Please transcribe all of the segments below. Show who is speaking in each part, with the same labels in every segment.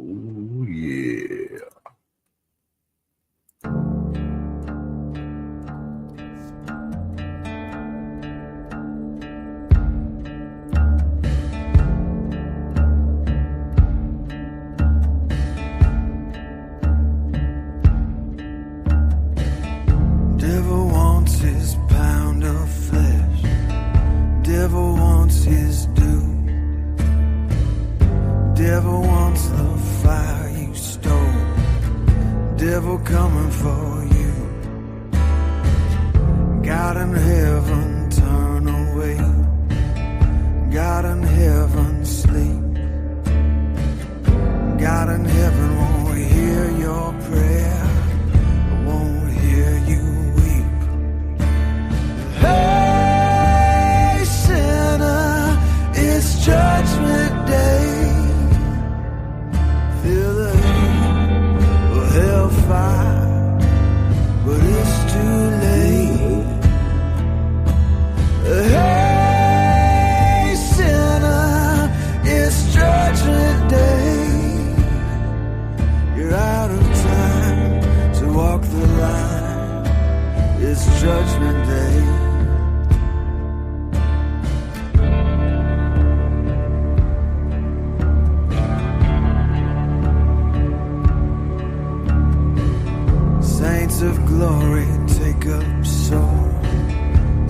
Speaker 1: Oh, yeah.
Speaker 2: Devil wants his pound of flesh. Devil wants his due. Devil wants the fire you stole. Devil coming for you. God in heaven, turn away. God in heaven, sleep. God in heaven won't hear your prayer. Won't hear you weep. Hey, sinner, it's judgment day. Feel the heat of hellfire, but it's too late. Hey, sinner, it's judgment day. You're out of time to walk the line. It's judgment day. Saints of glory, take up sword.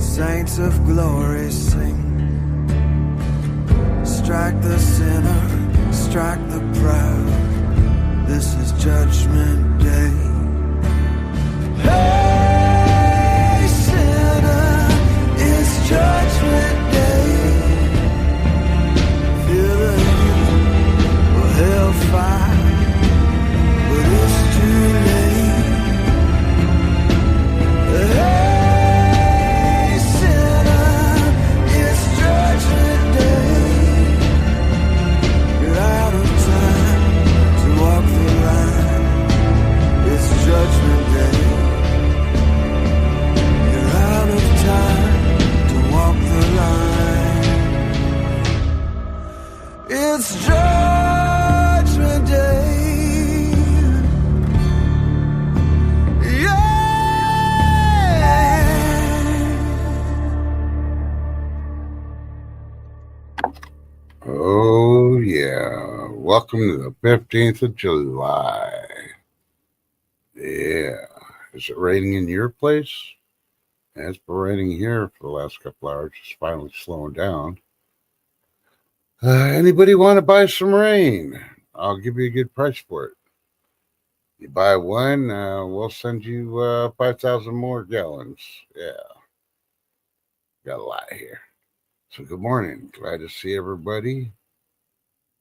Speaker 2: Saints of glory, sing. Strike the sinner, strike the proud. This is judgment day. Hey, sinner, it's judgment day. Feel the heat of hellfire, but it's too late. Hey, sinner, it's judgment day. You're out of time to walk the line. It's judgment day. You're out of time to walk the line. It's judgment day. Yeah.
Speaker 1: Oh, yeah. Welcome to the 15th of July. Yeah. Is it raining in your place? It's been raining here for the last couple hours. It's finally slowing down. Anybody want to buy some rain? I'll give you a good price for it. You buy one, we'll send you 5,000 more gallons. Yeah. Got a lot here. So good morning. Glad to see everybody.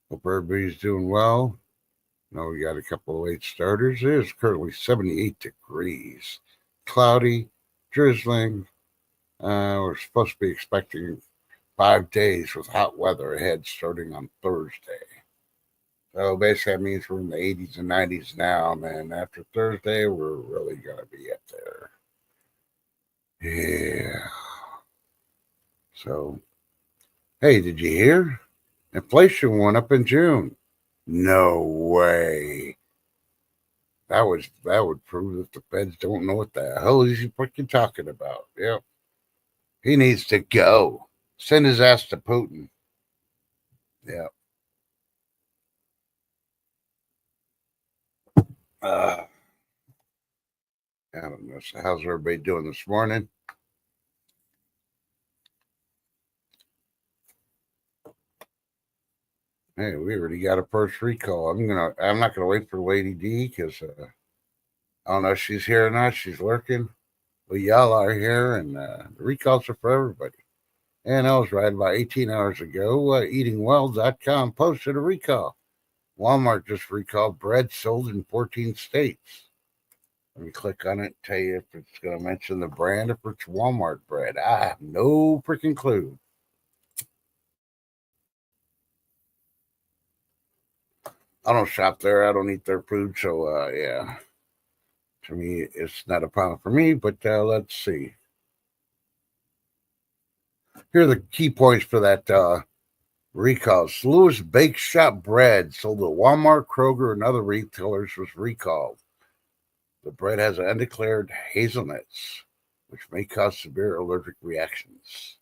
Speaker 1: Hope everybody's doing well. Know we got a couple of late starters. It is currently 78 degrees. Cloudy, drizzling. We're supposed to be expecting 5 days with hot weather ahead starting on Thursday. So basically that means we're in the 80s and 90s now, and then after Thursday, we're really going to be up there. Yeah. So, hey, did you hear? Inflation went up in June. No way. That would prove that the feds don't know what the hell he's freaking talking about. Yep. He needs to go. Send his ass to Putin. Yep. I don't know. So how's everybody doing this morning? Hey, we already got a first recall. I'm not gonna wait for Lady D because I don't know if she's here or not. She's lurking. Well, y'all are here, and the recalls are for everybody. And I was right about 18 hours ago. EatingWell.com posted a recall. Walmart just recalled bread sold in 14 states. Let me click on it and tell you if it's going to mention the brand, if it's Walmart bread. I have no freaking clue. I don't shop there. I don't eat their food. So, yeah. To me, it's not a problem for me, but let's see. Here are the key points for that Recalls. Lewis Bake Shop bread sold at Walmart, Kroger, and other retailers was recalled. The bread has undeclared hazelnuts, which may cause severe allergic reactions.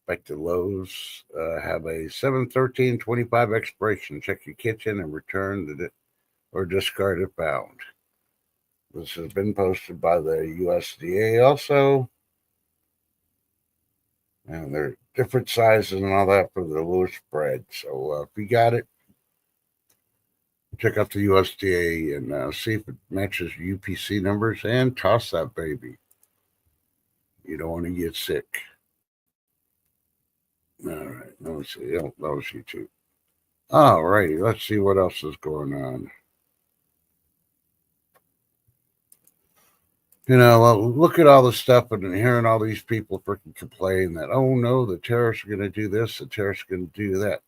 Speaker 1: Back to Lowe's, have a 7/13/25 expiration. Check your kitchen and return it or discard if found. This has been posted by the USDA also. And they're different sizes and all that for the Lewis bread. So if you got it, check out the USDA and see if it matches UPC numbers and toss that baby. You don't want to get sick. All right, let me see. That was YouTube. All righty, let's see what else is going on. Look at all the stuff and hearing all these people freaking complain that, oh no, the terrorists are going to do this, the terrorists are going to do that.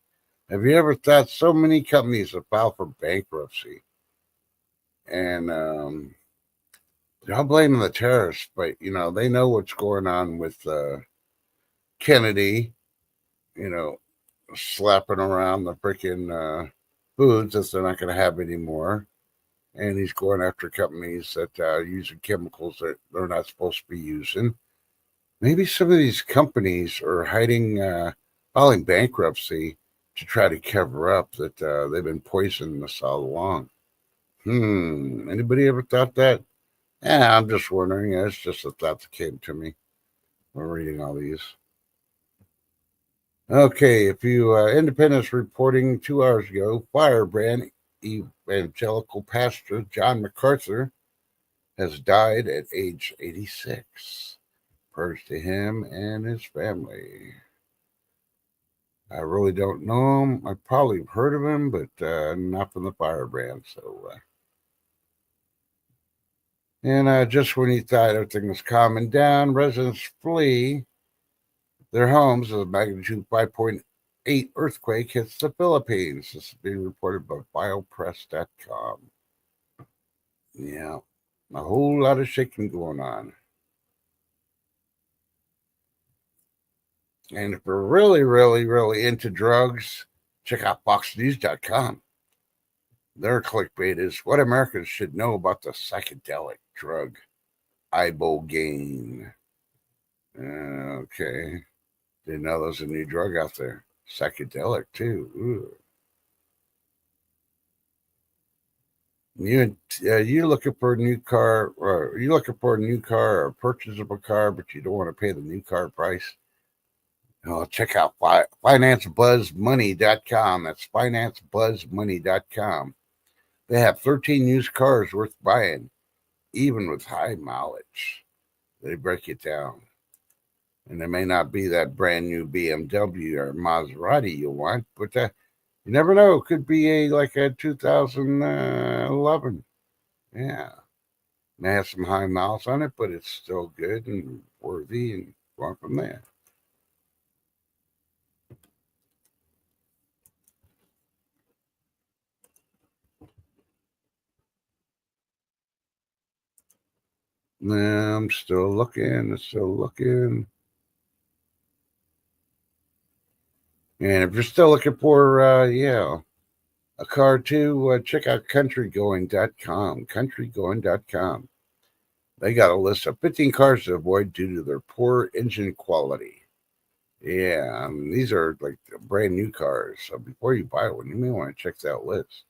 Speaker 1: Have you ever thought so many companies have filed for bankruptcy? And they're all blaming the terrorists, but, they know what's going on with Kennedy, slapping around the freaking foods that they're not going to have anymore. And he's going after companies that are using chemicals that they're not supposed to be using. Maybe some of these companies are filing bankruptcy to try to cover up that they've been poisoning us all along. Anybody ever thought that? Yeah, I'm just wondering. It's just a thought that came to me while reading all these. Okay, if you Independence reporting 2 hours ago, firebrand evangelical pastor John MacArthur has died at age 86. Prayers to him and his family. I really don't know him. I probably have heard of him, but not from the firebrand. So, just when he thought everything was calming down, residents flee their homes as a magnitude 5.8 earthquake hits the Philippines. This is being reported by biopress.com. Yeah, a whole lot of shaking going on. And if you're really, really, really into drugs, check out foxnews.com. Their clickbait is what Americans should know about the psychedelic drug ibogaine. Okay. Didn't know there's a new drug out there. Psychedelic, too. Ooh. You're looking for a new car, or you're looking for a new car or a purchase of a car, but you don't want to pay the new car price? Check out FinanceBuzzMoney.com. That's FinanceBuzzMoney.com. They have 13 used cars worth buying, even with high mileage. They break it down. And it may not be that brand new BMW or Maserati you want, but you never know. It could be like a 2011. Yeah. May have some high miles on it, but it's still good and worthy and going from there. I'm still looking. And if you're still looking for, a car too, check out countrygoing.com. Countrygoing.com. They got a list of 15 cars to avoid due to their poor engine quality. Yeah, these are like brand new cars. So before you buy one, you may want to check that list.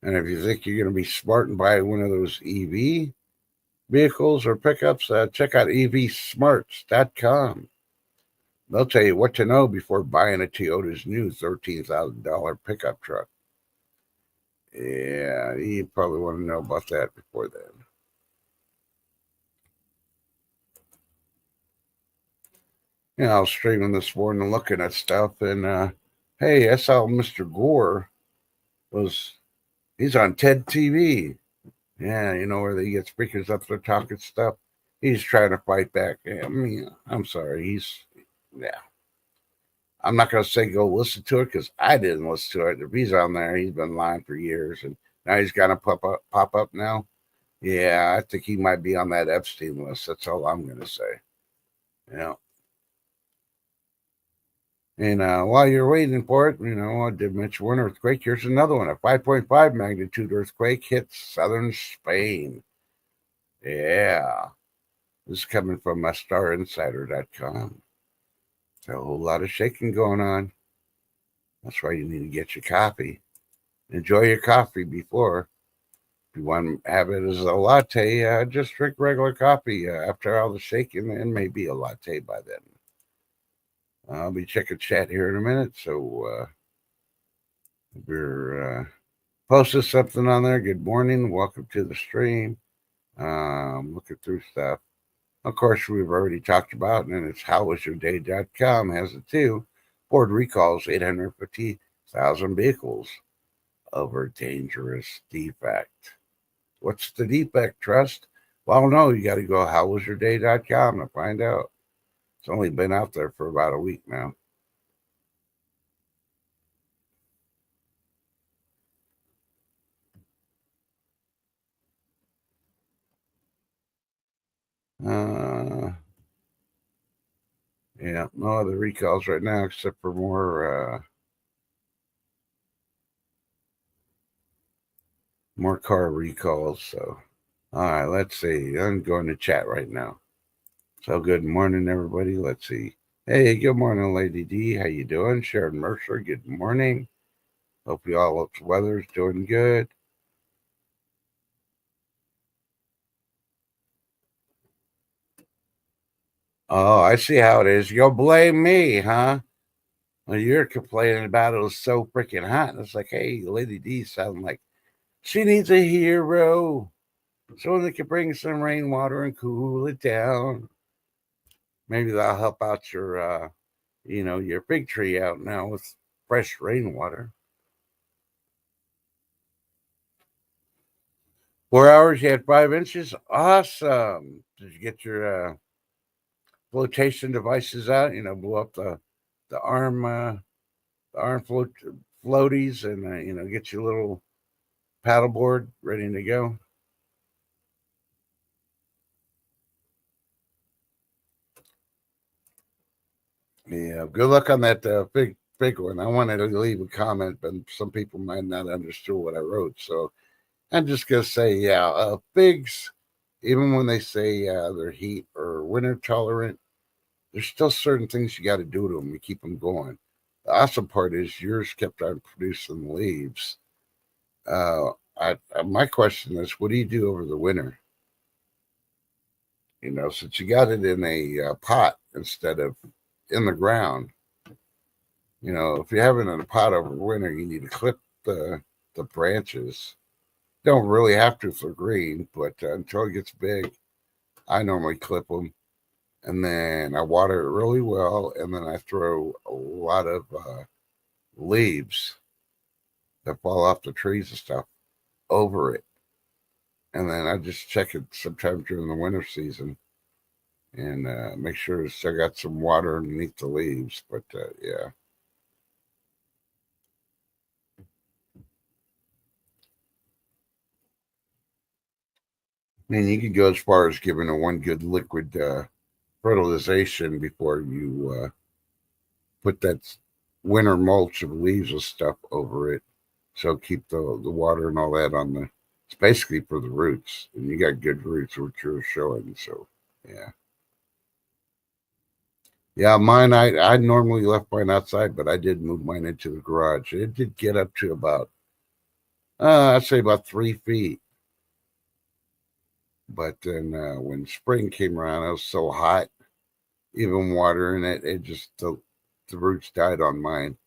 Speaker 1: And if you think you're going to be smart and buy one of those EV vehicles or pickups, check out evsmarts.com. They'll tell you what to know before buying a Toyota's new $13,000 pickup truck. Yeah, you probably want to know about that before then. I was streaming this morning looking at stuff, and hey, I saw Mr. Gore he's on TED TV. Yeah, where they get speakers up there talking stuff. He's trying to fight back. I mean, I'm sorry. I'm not going to say go listen to it because I didn't listen to it. If he's on there, he's been lying for years, and now he's got to pop up now. Yeah, I think he might be on that Epstein list. That's all I'm going to say. Yeah. And while you're waiting for it, I did mention one earthquake. Here's another one. A 5.5 magnitude earthquake hits southern Spain. Yeah. This is coming from starinsider.com. A whole lot of shaking going on. That's why you need to get your coffee. Enjoy your coffee before. If you want to have it as a latte, just drink regular coffee after all the shaking, and maybe a latte by then. I'll be checking chat here in a minute, so we're posting something on there. Good morning. Welcome to the stream. Looking through stuff. Of course, we've already talked about, and it's howwasyourday.com has it too. Ford recalls 850,000 vehicles over dangerous defect. What's the defect, Trust? Well, no, you got to go howwasyourday.com to find out. It's only been out there for about a week now. Yeah, no other recalls right now except for more car recalls. So, all right, let's see. I'm going to chat right now. So, good morning, everybody. Let's see. Hey, good morning, Lady D. How you doing? Sharon Mercer, good morning. Hope you all hope the weather's doing good. Oh, I see how it is. You'll blame me, huh? Well, you're complaining about it was so freaking hot. And it's like, hey, Lady D sounding like she needs a hero. Someone that can bring some rainwater and cool it down. Maybe that'll help out your your fig tree out now with fresh rainwater. 4 hours, you had 5 inches. Awesome. Did you get your flotation devices out? Blow up the arm floaties, and get your little paddleboard ready to go. Yeah, good luck on that big one. I wanted to leave a comment, but some people might not understand what I wrote, so I'm just gonna say, yeah, figs, even when they say they're heat or winter tolerant, there's still certain things you got to do to them to keep them going. The awesome part is yours kept on producing leaves. My question is, what do you do over the winter? Since you got it in a pot instead of in the ground. If you have it in a pot over winter, you need to clip the branches. Don't really have to for green, but until it gets big, I normally clip them, and then I water it really well, and then I throw a lot of leaves that fall off the trees and stuff over it, and then I just check it sometime during the winter season and make sure it's still got some water underneath the leaves. But yeah. I mean, you could go as far as giving it one good liquid fertilization before you put that winter mulch of leaves and stuff over it. So keep the water and all that on the. It's basically for the roots, and you got good roots, which you're showing. So yeah, yeah. Mine, I normally left mine outside, but I did move mine into the garage. It did get up to about, I'd say about 3 feet. But then when spring came around, it was so hot. Even watering it, it just the roots died on mine.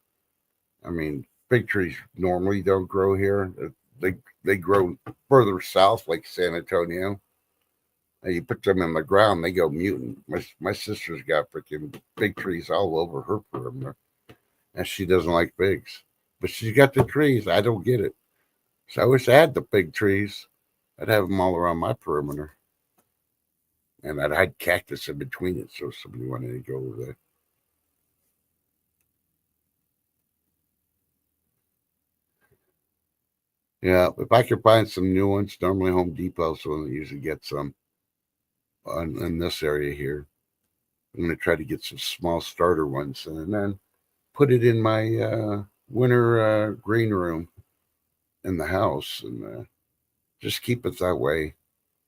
Speaker 1: I mean, fig trees normally don't grow here. They grow further south, like San Antonio. And you put them in the ground, they go mutant. My sister's got freaking fig trees all over her perimeter, and she doesn't like figs. But she's got the trees. I don't get it. So I wish I had the fig trees. I'd have them all around my perimeter, and I'd hide cactus in between it, so if somebody wanted to go over there. Yeah, if I could find some new ones, normally Home Depot's the one that usually gets some in this area here. I'm going to try to get some small starter ones and then put it in my winter green room in the house and just keep it that way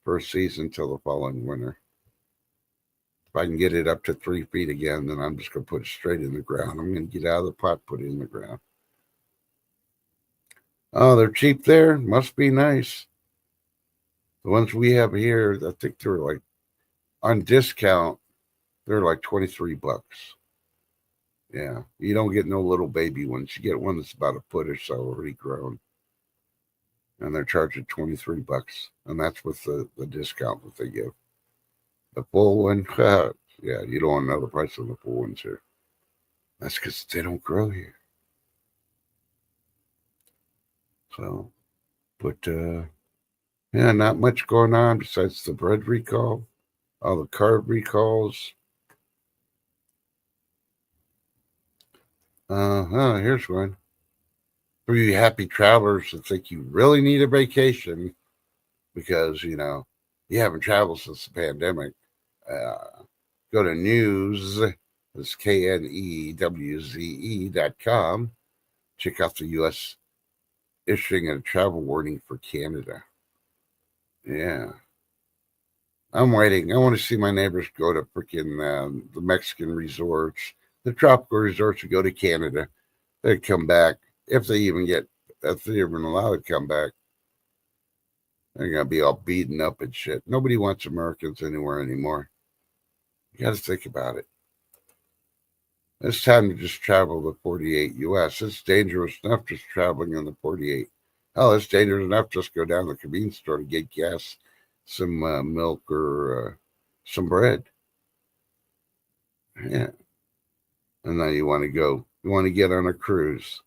Speaker 1: for a season till the following winter. If I can get it up to 3 feet again, then I'm just going to put it straight in the ground. I'm going to get out of the pot, put it in the ground. Oh, they're cheap there. Must be nice. The ones we have here, I think they're like on discount. They're like $23. Yeah, you don't get no little baby ones. You get one that's about a foot or so already grown, and they're charging $23, and that's with the discount that they give. The full one, yeah, you don't want to know the price of the full ones here. That's because they don't grow here. So, but yeah, not much going on besides the bread recall, all the carb recalls. Here's one. For you happy travelers that think you really need a vacation because, you haven't traveled since the pandemic, go to news, that's KNEWZE.com. Check out the U.S. issuing a travel warning for Canada. Yeah. I'm waiting. I want to see my neighbors go to freaking the Mexican resorts, the tropical resorts, to go to Canada. They come back if they even allowed to come back. They're gonna be all beaten up and shit. Nobody wants Americans anywhere anymore. You got to think about it. It's time to just travel the 48 U.S. It's dangerous enough just traveling in the 48. Hell, it's dangerous enough just go down to the convenience store to get gas, some milk, or some bread. Yeah. And now you want to get on a cruise.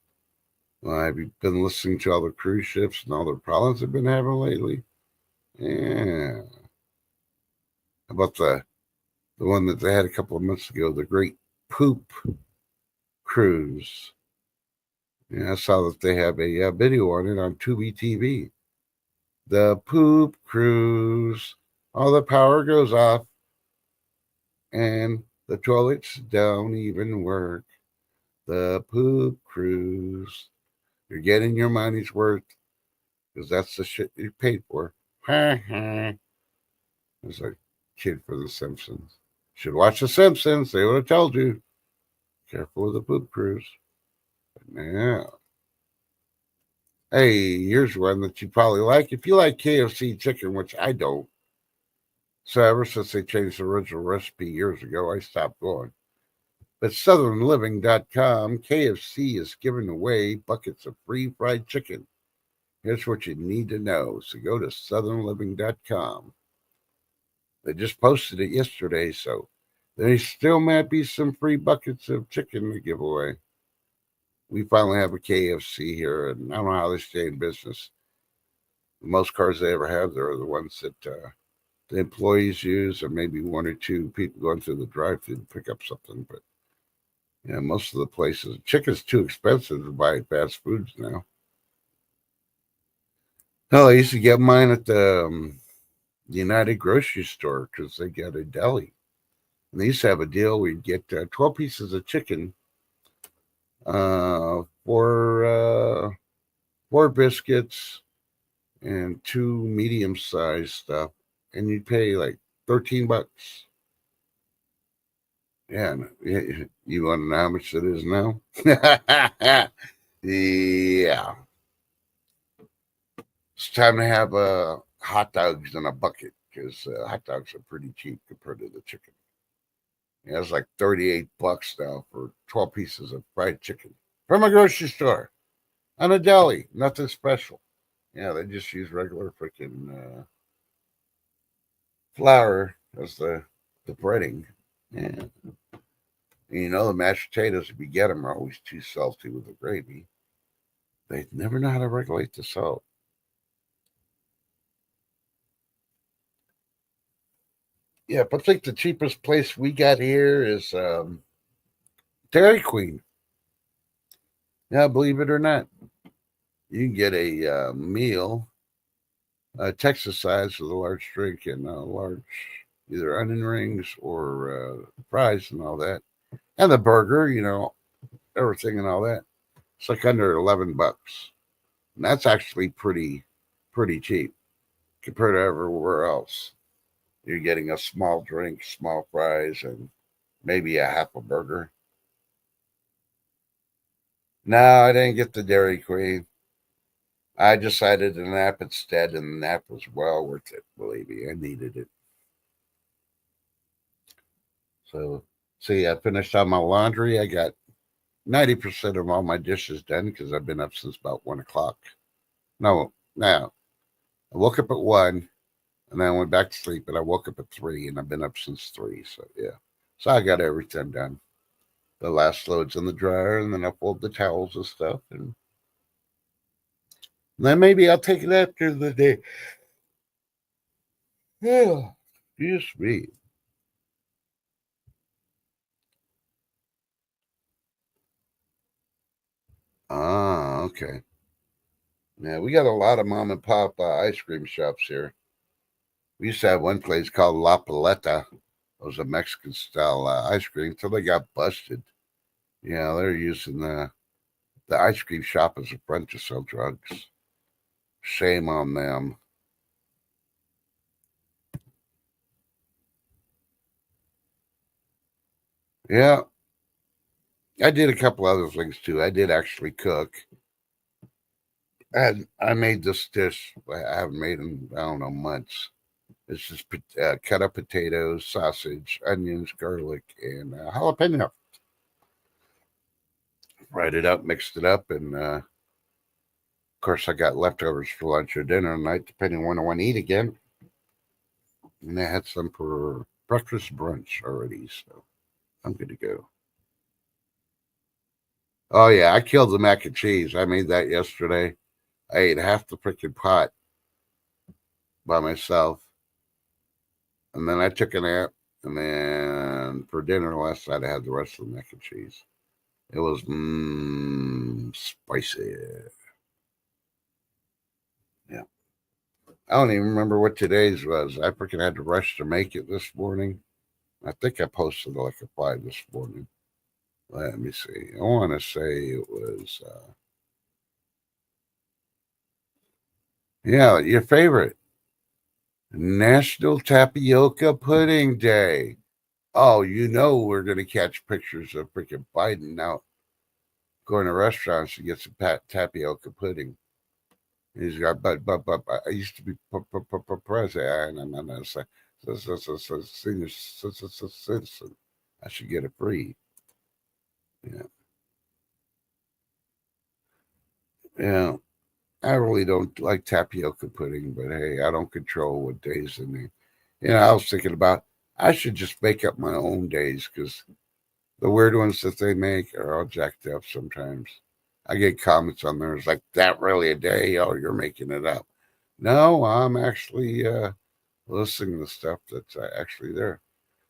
Speaker 1: Well, have you been listening to all the cruise ships and all the problems they've been having lately? Yeah. How about the one that they had a couple of months ago, the Great Poop Cruise? Yeah, I saw that they have a video on it on Tubi TV. The Poop Cruise. All the power goes off, and the toilets don't even work. The Poop Cruise. You're getting your money's worth because that's the shit you paid for. It's like kid for The Simpsons. Should watch The Simpsons. They would have told you. Careful with the Poop Cruise. Yeah. Hey, here's one that you probably like. If you like KFC chicken, which I don't. So ever since they changed the original recipe years ago, I stopped going. But SouthernLiving.com, KFC is giving away buckets of free fried chicken. Here's what you need to know. So go to SouthernLiving.com. They just posted it yesterday, so there still might be some free buckets of chicken to give away. We finally have a KFC here, and I don't know how they stay in business. The most cars they ever have there are the ones that the employees use, or maybe one or two people going through the drive-thru to pick up something. But yeah, most of the places, chicken's too expensive to buy at fast foods now. Hell, I used to get mine at the United Grocery Store because they got a deli. And they used to have a deal where you'd get 12 pieces of chicken, four biscuits, and 2 medium-sized stuff, and you'd pay like $13. Yeah, you want to know how much it is now? Yeah. It's time to have hot dogs in a bucket because hot dogs are pretty cheap compared to the chicken. Yeah, it's like $38 now for 12 pieces of fried chicken from a grocery store on a deli. Nothing special. Yeah, they just use regular freaking flour as the breading. Yeah. And the mashed potatoes, if you get them, are always too salty with the gravy. They never know how to regulate the salt. Yeah, but I think the cheapest place we got here is Dairy Queen. Yeah, believe it or not. You can get a meal, Texas size with a large drink and a large either onion rings or fries and all that, and the burger, everything and all that. It's like under $11, and that's actually pretty cheap compared to everywhere else. You're getting a small drink, small fries, and maybe a half a burger. No, I didn't get the Dairy Queen. I decided to nap instead, and the nap was well worth it. Believe me, I needed it. So, see, I finished on my laundry. I got 90% of all my dishes done because I've been up since about 1 o'clock. No, now I woke up at 1 and then I went back to sleep, and I woke up at 3 and I've been up since 3. So, yeah. So I got everything done. The last load's in the dryer, and then I fold the towels and stuff. And then maybe I'll take it after the day. Yeah. Excuse me. Ah, okay. Yeah, we got a lot of mom and pop ice cream shops here. We used to have one place called La Paleta. It was a Mexican style ice cream until they got busted. Yeah, they're using the ice cream shop as a front to sell drugs. Shame on them. Yeah, I did a couple other things too. I did actually cook. And I made this dish I haven't made in, I don't know, months. It's just cut up potatoes, sausage, onions, garlic, and jalapeno. Fried it up, mixed it up, and of course I got leftovers for lunch or dinner tonight, depending on when I want to eat again. And I had some for breakfast brunch already, so I'm good to go. Oh yeah, I killed the mac and cheese. I made that yesterday. I ate half the freaking pot by myself, and then I took a nap. And then for dinner last night, I had the rest of the mac and cheese. It was spicy. Yeah. I don't even remember what today's was. I freaking had to rush to make it this morning. I think I posted like a 5 this morning. Let me see. I want to say it was, yeah, your favorite National Tapioca Pudding Day. Oh, we're going to catch pictures of freaking Biden now going to restaurants to get some tapioca pudding. He's got, but I used to be president, and I'm not a senior citizen. I should get it free. Yeah, yeah. I really don't like tapioca pudding, but hey, I don't control what days in there. I was thinking about I should just make up my own days because the weird ones that they make are all jacked up sometimes. I get comments on there. It's like, that really a day? Oh, you're making it up. No, I'm actually listening to stuff that's actually there.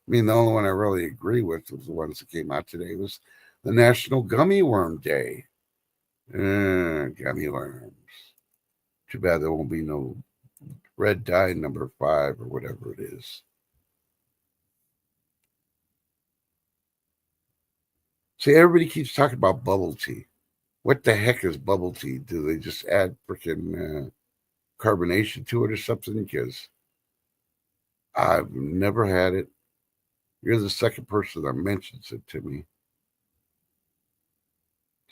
Speaker 1: I mean, the only one I really agree with was the ones that came out today was the National Gummy Worm Day. Gummy worms. Too bad there won't be no red dye number 5 or whatever it is. See, everybody keeps talking about bubble tea. What the heck is bubble tea? Do they just add freaking carbonation to it or something? Because I've never had it. You're the second person that mentions it to me.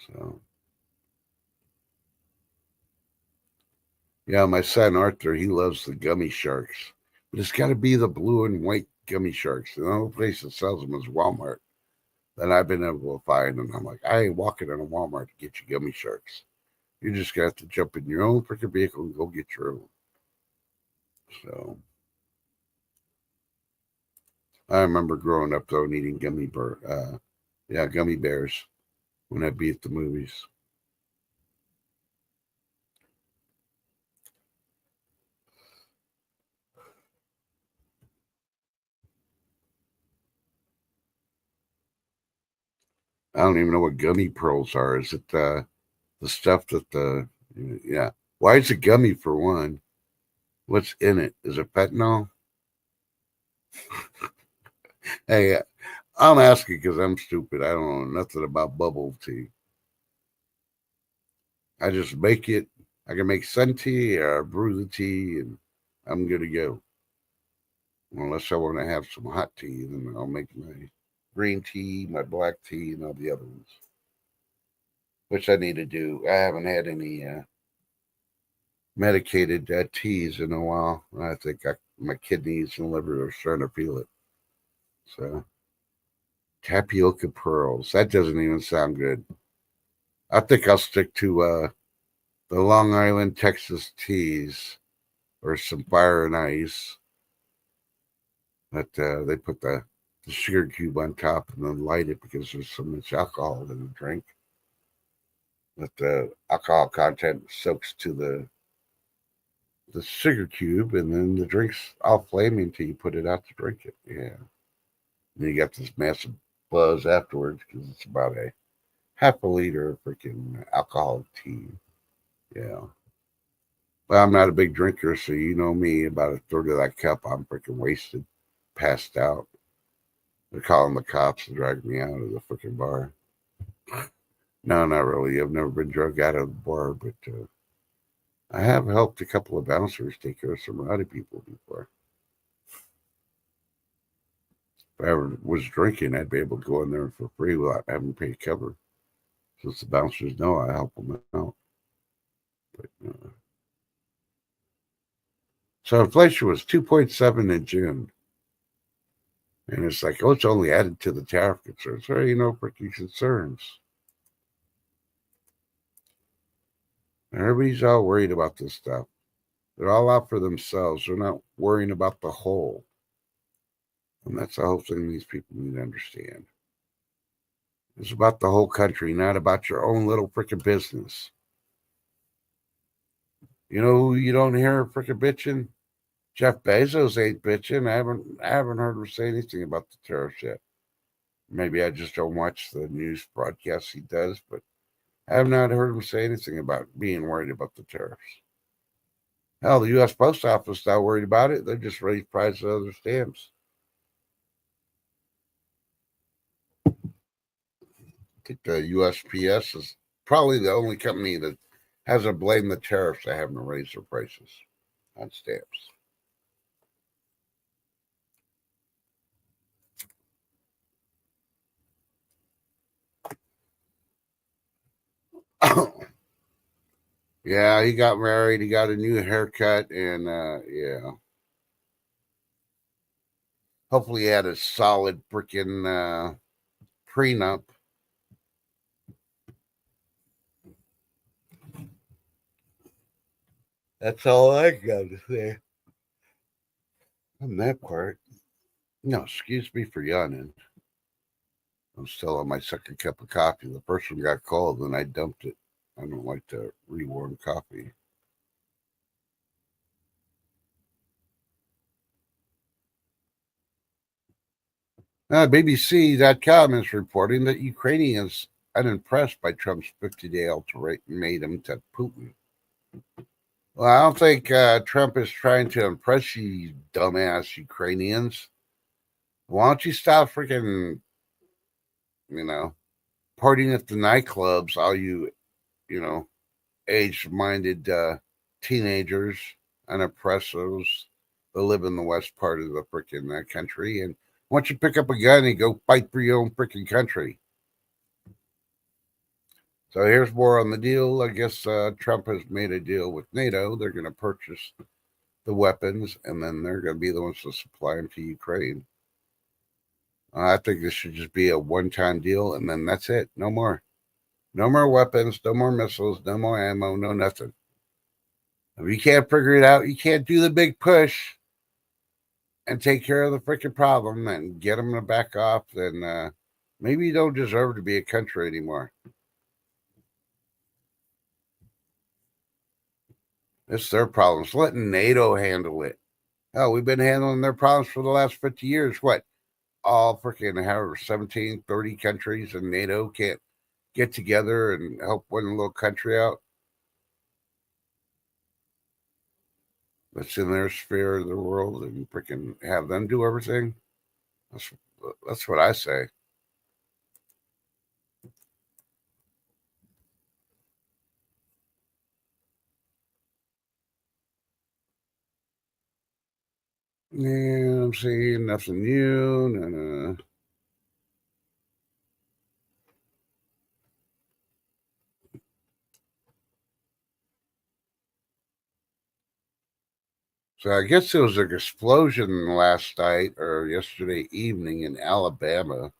Speaker 1: So, yeah, my son Arthur, he loves the gummy sharks, but it's got to be the blue and white gummy sharks. The only place that sells them is Walmart that I've been able to find. And I'm like, I ain't walking in a Walmart to get you gummy sharks. You just got to jump in your own freaking vehicle and go get your own. So, I remember growing up though and eating gummy bears when I'd be at the movies. I don't even know what gummy pearls are. Is it the stuff that yeah? Why is it gummy for one? What's in it? Is it fentanyl? Hey, I'm asking because I'm stupid. I don't know nothing about bubble tea. I just make it. I can make sun tea or brew the tea, and I'm good to go. Unless I want to have some hot tea, then I'll make my green tea, my black tea, and all the other ones, which I need to do. I haven't had any medicated teas in a while. I think my kidneys and liver are starting to feel it. So, tapioca pearls. That doesn't even sound good. I think I'll stick to the Long Island, Texas teas or some fire and ice. But they put the sugar cube on top and then light it because there's so much alcohol in the drink. That the alcohol content soaks to the sugar cube, and then the drink's all flaming until you put it out to drink it. Yeah. And you got this massive buzz afterwards because it's about a half a liter of freaking alcoholic tea. Yeah. Well, I'm not a big drinker, so you know me. About a third of that cup, I'm freaking wasted, passed out. They're calling the cops to drag me out of the freaking bar. No, not really. I've never been drugged out of the bar, but I have helped a couple of bouncers take care of some rowdy people before. If I ever was drinking, I'd be able to go in there for free without having to pay cover. Since the bouncers know I help them out. But, so inflation was 2.7 in June. And it's like, oh, it's only added to the tariff concerns. There ain't no freaking concerns. Everybody's all worried about this stuff. They're all out for themselves. They're not worrying about the whole. And that's the whole thing these people need to understand. It's about the whole country, not about your own little freaking business. You know who you don't hear freaking bitching? Jeff Bezos ain't bitching. I haven't heard him say anything about the tariffs yet. Maybe I just don't watch the news broadcasts he does, but I have not heard him say anything about being worried about the tariffs. Hell, the U.S. Post Office not worried about it. They just raised prices of other stamps. I think the USPS is probably the only company that hasn't blamed the tariffs for having to raise their prices on stamps. Yeah, he got married. He got a new haircut, and yeah, hopefully he had a solid freaking prenup. That's all I got to say on that part. No, excuse me for yawning. I'm still on my second cup of coffee. The first one got cold, and I dumped it. I don't like to rewarm coffee. BBC.com is reporting that Ukrainians unimpressed by Trump's 50-day ultimatum to Putin. Well, I don't think Trump is trying to impress you, dumbass Ukrainians. Why don't you stop freaking, you know, partying at the nightclubs, all you, you know, age-minded teenagers and oppressors that live in the west part of the freaking country. And why don't you pick up a gun and go fight for your own freaking country? So here's more on the deal. I guess Trump has made a deal with NATO. They're going to purchase the weapons, and then they're going to be the ones to supply them to Ukraine. I think this should just be a one-time deal, and then that's it. No more. No more weapons, no more missiles, no more ammo, no nothing. If you can't figure it out, you can't do the big push and take care of the freaking problem and get them to back off, then maybe you don't deserve to be a country anymore. It's their problems. Letting NATO handle it. Hell, we've been handling their problems for the last 50 years. What? All freaking however 17, 30 countries in NATO can't get together and help one little country out. that's in their sphere of the world and freaking have them do everything. That's what I say. Yeah, I'm seeing nothing new. No. So I guess there was an explosion last night or yesterday evening in Alabama.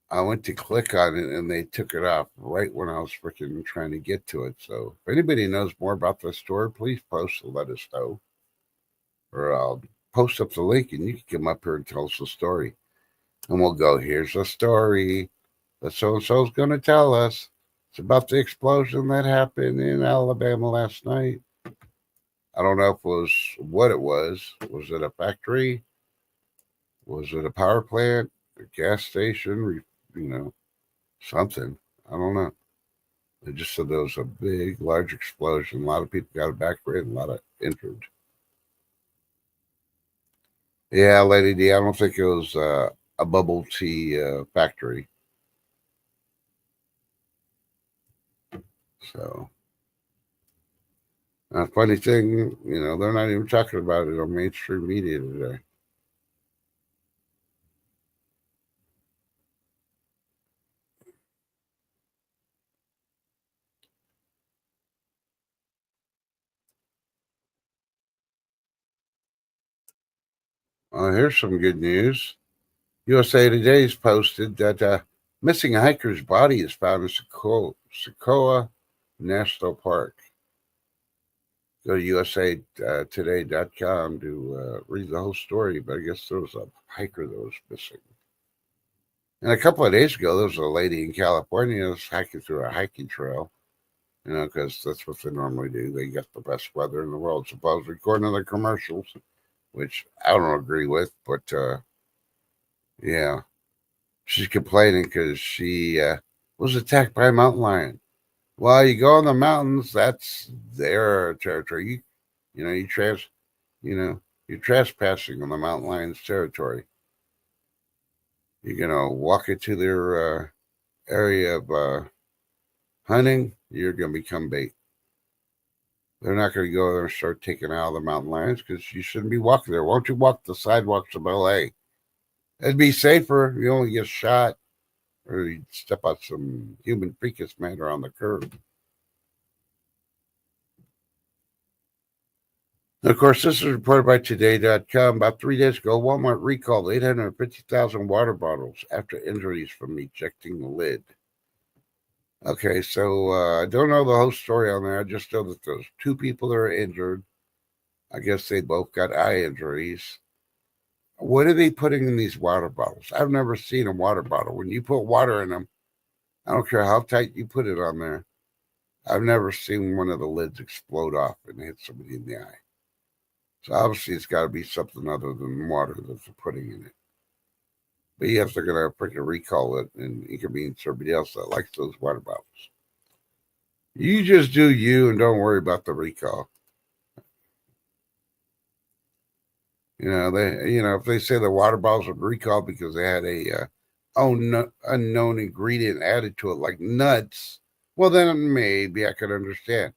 Speaker 1: I went to click on it and they took it off right when I was freaking trying to get to it. So if anybody knows more about the story, please post and let us know. Or I'll post up the link and you can come up here and tell us the story. And we'll go, here's the story that so and so's going to tell us. It's about the explosion that happened in Alabama last night. I don't know if it was what it was. Was it a factory? Was it a power plant? A gas station? Something. I don't know. They just said there was a big, large explosion. A lot of people got evacuated, a lot of injured. Yeah, Lady D, I don't think it was a bubble tea factory. So, funny thing, they're not even talking about it on mainstream media today. Here's some good news. USA Today's posted that missing hiker's body is found in Sequoia National Park. Go to usatoday.com to read the whole story, but I guess there was a hiker that was missing. And a couple of days ago, there was a lady in California that was hiking through a hiking trail, because that's what they normally do. They get the best weather in the world, supposedly, according to the commercials, which I don't agree with, but yeah. She's complaining because she was attacked by a mountain lion. Well, you go in the mountains, that's their territory. You know, you trans, you know, you're trespassing on the mountain lion's territory. You're gonna walk into their area of hunting. You're gonna become bait. They're not gonna go there and start taking out the mountain lions because you shouldn't be walking there. Won't you walk the sidewalks of LA? It'd be safer. You only get shot or you step on some human feces matter on the curb. And of course, this is reported by Today.com. About 3 days ago, Walmart recalled 850,000 water bottles after injuries from ejecting the lid. Okay, so I don't know the whole story on there. I just know that there's two people that are injured. I guess they both got eye injuries. What are they putting in these water bottles? I've never seen a water bottle. When you put water in them, I don't care how tight you put it on there. I've never seen one of the lids explode off and hit somebody in the eye. So obviously, it's got to be something other than water that they're putting in it. But yes, they're going to freaking recall it and inconvenience somebody else that likes those water bottles. You just do you and don't worry about the recall. If they say the water bottles were recalled because they had a unknown ingredient added to it, like nuts, well, then maybe I could understand.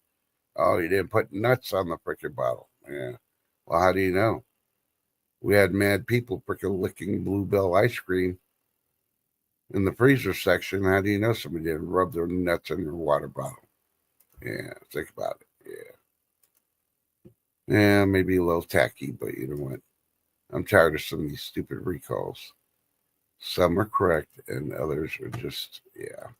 Speaker 1: Oh, you didn't put nuts on the freaking bottle. Yeah. Well, how do you know? We had mad people freaking licking Bluebell ice cream in the freezer section. How do you know somebody didn't rub their nuts in their water bottle? Yeah, think about it. Yeah, maybe a little tacky, but you know what? I'm tired of some of these stupid recalls. Some are correct, and others are just, yeah.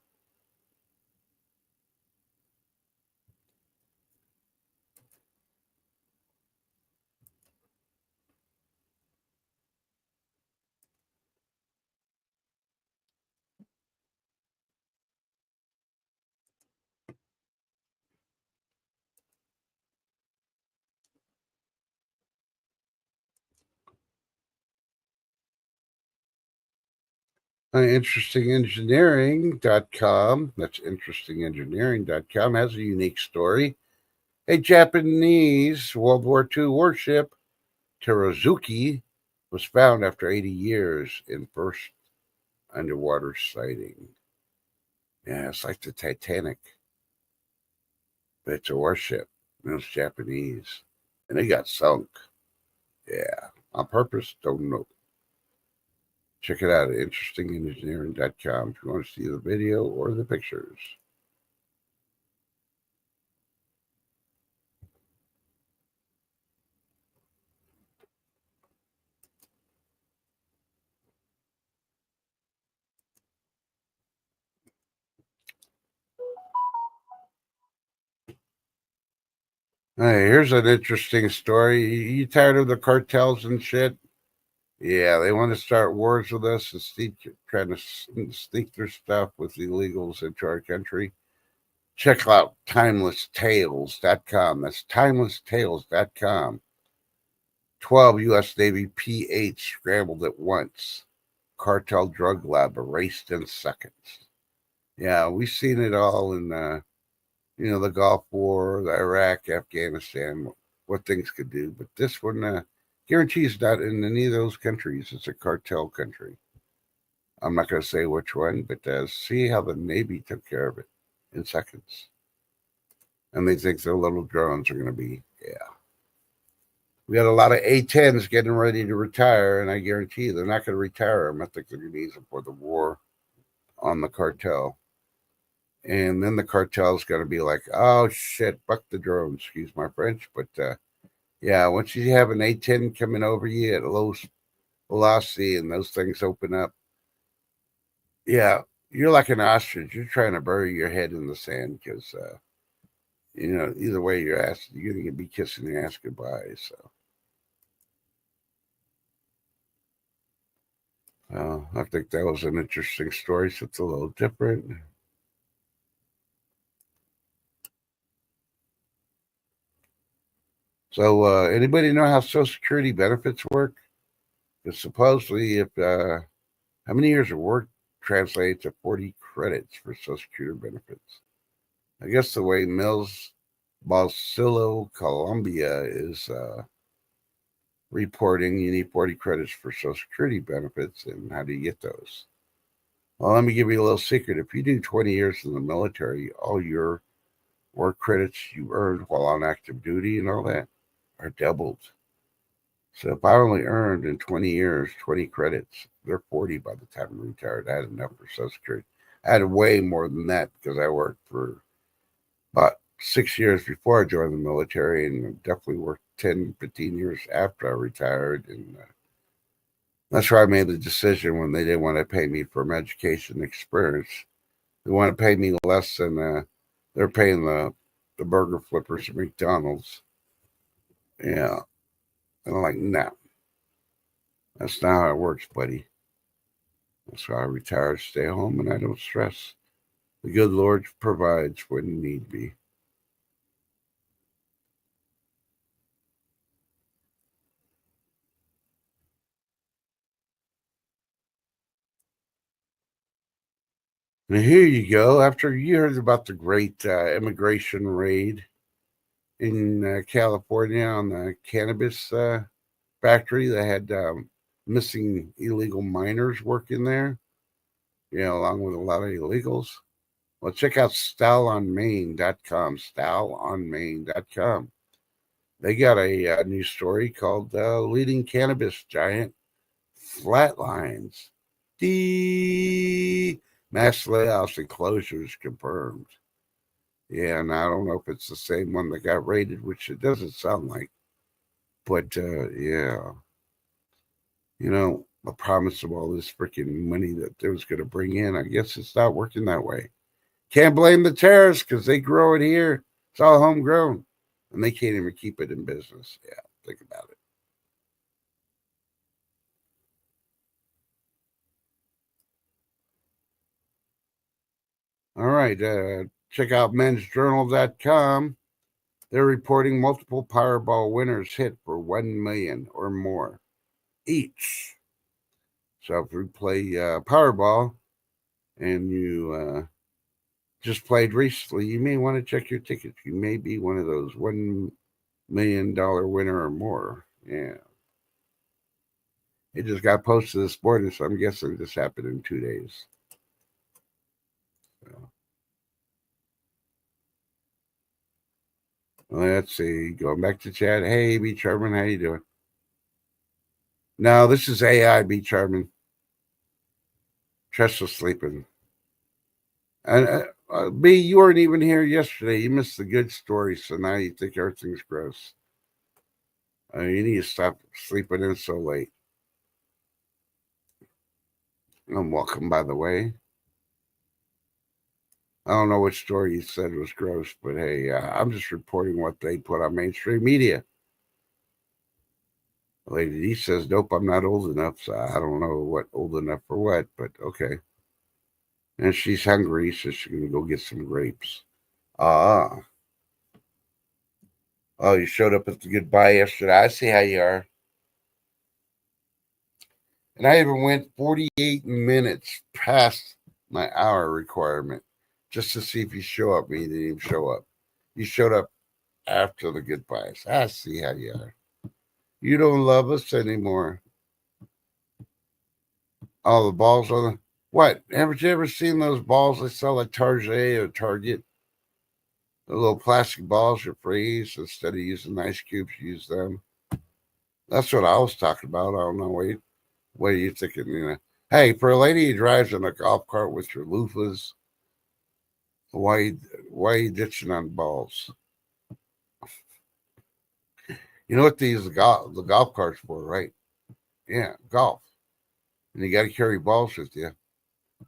Speaker 1: Interestingengineering.com, that's interestingengineering.com, has a unique story. A Japanese World War II warship, Teruzuki, was found after 80 years in first underwater sighting. Yeah, it's like the Titanic, but it's a warship. And it's Japanese. And it got sunk. Yeah, on purpose, don't know. Check it out at interestingengineering.com if you want to see the video or the pictures. Hey, here's an interesting story. You tired of the cartels and shit? Yeah, they want to start wars with us and trying to sneak their stuff with illegals into our country. Check out timelesstales.com. That's timelesstales.com. 12 U.S. Navy P-8 scrambled at once. Cartel drug lab erased in seconds. Yeah, we've seen it all in, the Gulf War, the Iraq, Afghanistan, what things could do. But this one guarantees not in any of those countries. It's a cartel country. I'm not going to say which one, but see how the Navy took care of it in seconds. And they think their little drones are going to be, yeah. We had a lot of A-10s getting ready to retire, and I guarantee you they're not going to retire them. I think they're going to use them for the war on the cartel. And then the cartel is going to be like, oh, shit, fuck the drones, excuse my French. But, yeah, once you have an A-10 coming over you at low velocity and those things open up, yeah, you're like an ostrich. You're trying to bury your head in the sand because, either way you're going to be kissing your ass goodbye. So, I think that was an interesting story. So it's a little different. So, anybody know how Social Security benefits work? Because supposedly, if how many years of work translates to 40 credits for Social Security benefits? I guess the way Mills Balsillo, Colombia is reporting, you need 40 credits for Social Security benefits. And how do you get those? Well, let me give you a little secret. If you do 20 years in the military, all your work credits you earned while on active duty and all that are doubled. So if I only earned in 20 years 20 credits, they're 40 by the time I'm retired. I had enough for Social Security. I had way more than that because I worked for about 6 years before I joined the military and definitely worked 10, 15 years after I retired. And that's why I made the decision when they didn't want to pay me for my education experience. They want to pay me less than they're paying the burger flippers at McDonald's. Yeah. And I'm like, no, that's not how it works, buddy. That's why I retire, stay home, and I don't stress. The good Lord provides when need be. And here you go. After you heard about the great immigration raid in California on the cannabis factory that had missing illegal miners working there, along with a lot of illegals. Well, check out stylonmaine.com, stylonmaine.com. They got a new story called Leading Cannabis Giant Flatlines. The mass layoffs and closures confirmed. Yeah, and I don't know if it's the same one that got raided, which it doesn't sound like. But yeah, the promise of all this freaking money that they was going to bring in, I guess it's not working that way. Can't blame the terrorists because they grow it here. It's all homegrown. And they can't even keep it in business. Yeah, think about it. All right. Check out mensjournal.com. They're reporting multiple Powerball winners hit for 1 million or more each. So if you play Powerball and you just played recently, you may want to check your tickets. You may be one of those $1 million winner or more. Yeah. It just got posted this morning, so I'm guessing this happened in 2 days. So, let's see. Going back to chat. Hey, B. Charman, how you doing? No, this is AI, B. Charman. Tress was sleeping. And B, you weren't even here yesterday. You missed the good story, so now you think everything's gross. You need to stop sleeping in so late. And welcome, by the way. I don't know which story you said was gross, but hey, I'm just reporting what they put on mainstream media. Lady D says, nope, I'm not old enough, so I don't know what old enough for what, but okay. And she's hungry, so she's going to go get some grapes. Oh, you showed up at the goodbye yesterday. I see how you are. And I even went 48 minutes past my hour requirement just to see if you show up. But you didn't even show up. You showed up after the goodbyes. I see how you are. You don't love us anymore. All the balls on the... What? Haven't you ever seen those balls they sell at Target or Target? The little plastic balls you freeze. Instead of using ice cubes, use them. That's what I was talking about. I don't know. What are you thinking? You know, hey, for a lady who drives in a golf cart with your loofahs, why are you ditching on balls? You know what they use the golf carts for, right? Yeah, golf. And you got to carry balls with you.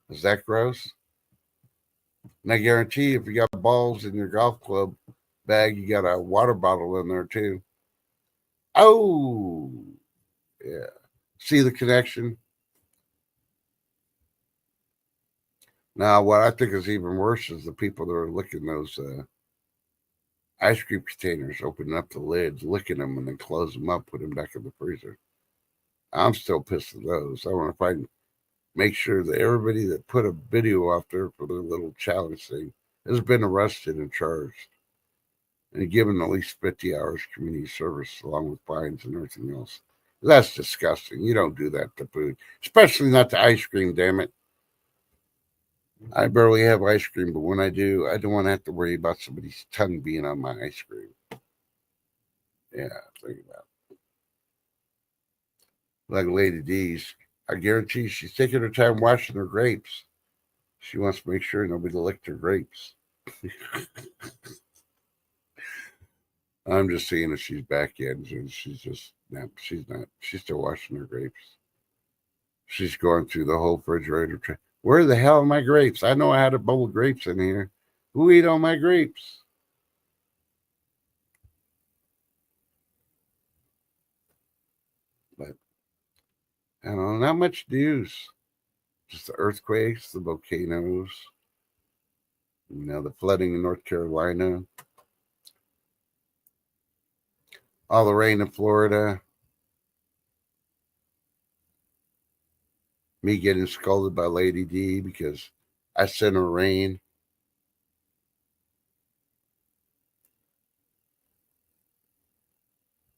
Speaker 1: Is that gross? And I guarantee you, if you got balls in your golf club bag, you got a water bottle in there too. Oh, yeah. See the connection? Now, what I think is even worse is the people that are licking those ice cream containers, opening up the lids, licking them, and then close them up, put them back in the freezer. I'm still pissed at those. I want to find, make sure that everybody that put a video out there for their little challenge thing has been arrested and charged and given at least 50 hours community service along with fines and everything else. That's disgusting. You don't do that to food, especially not to ice cream, damn it. I barely have ice cream, but when I do, I don't want to have to worry about somebody's tongue being on my ice cream. Yeah, think about it. Like Lady D's, I guarantee she's taking her time washing her grapes. She wants to make sure nobody licked her grapes. I'm just seeing if she's back yet, and she's just no, she's not. She's still washing her grapes. She's going through the whole refrigerator. Where the hell are my grapes? I know I had a bowl of grapes in here. Who ate all my grapes? But I don't know, not much news. Just the earthquakes, the volcanoes, the flooding in North Carolina, all the rain in Florida, me getting scolded by Lady D because I sent her rain.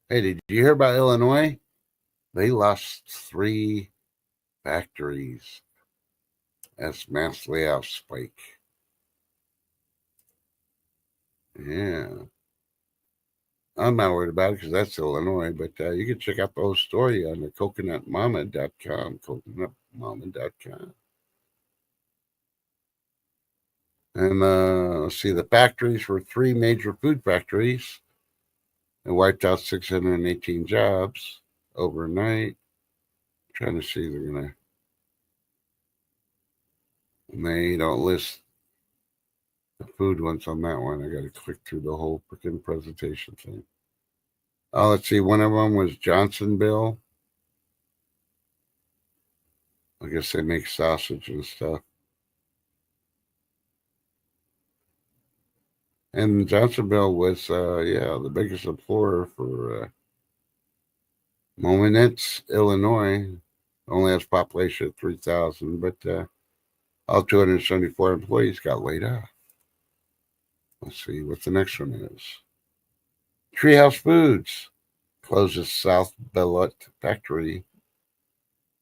Speaker 1: Hey, did you hear about Illinois? They lost 3 factories as mass layoff spike. Yeah. I'm not worried about it because that's Illinois, but you can check out the whole story on the coconutmama.com, coconutmama.com. And let's see, the factories were 3 major food factories. It wiped out 618 jobs overnight. I'm trying to see, they're going to, and they don't list the food ones on that one. I got to click through the whole freaking presentation thing. Oh, let's see. One of them was Johnsonville. I guess they make sausage and stuff. And Johnsonville was, the biggest employer for Momenetz, Illinois. Only has a population of 3,000, but all 274 employees got laid off. Let's see what the next one is. Treehouse Foods closes South Bellet factory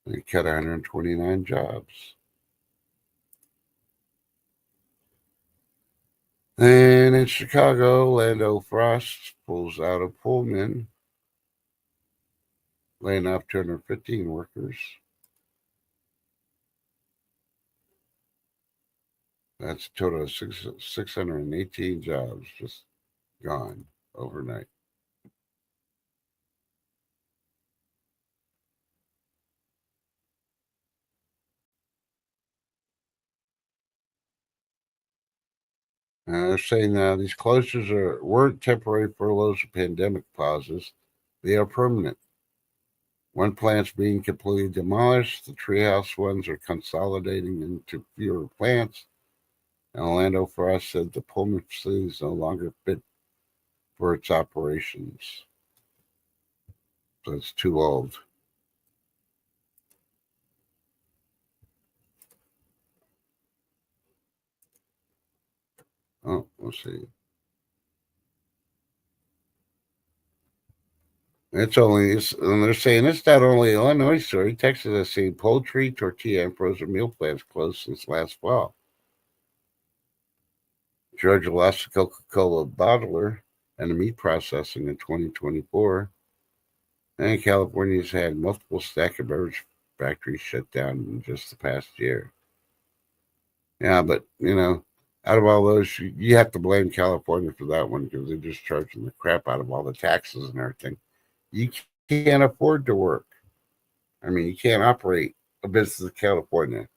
Speaker 1: and cut 129 jobs. And in Chicago, Lando Frost pulls out of Pullman, laying off 215 workers. That's a total of 618 jobs just gone overnight. They're saying these closures weren't temporary furloughs or pandemic pauses. They are permanent. One plant's being completely demolished. The treehouse ones are consolidating into fewer plants. And Orlando Frost said the Pullman facility is no longer fit for its operations. So it's too old. Oh, let's see. And they're saying it's not only Illinois story. Texas has seen poultry, tortilla, and frozen meal plants closed since last fall. Georgia lost the Coca-Cola bottler and the meat processing in 2024. And California's had multiple snack and beverage factories shut down in just the past year. Yeah, but, out of all those, you have to blame California for that one because they're just charging the crap out of all the taxes and everything. You can't afford to work. I mean, you can't operate a business in California.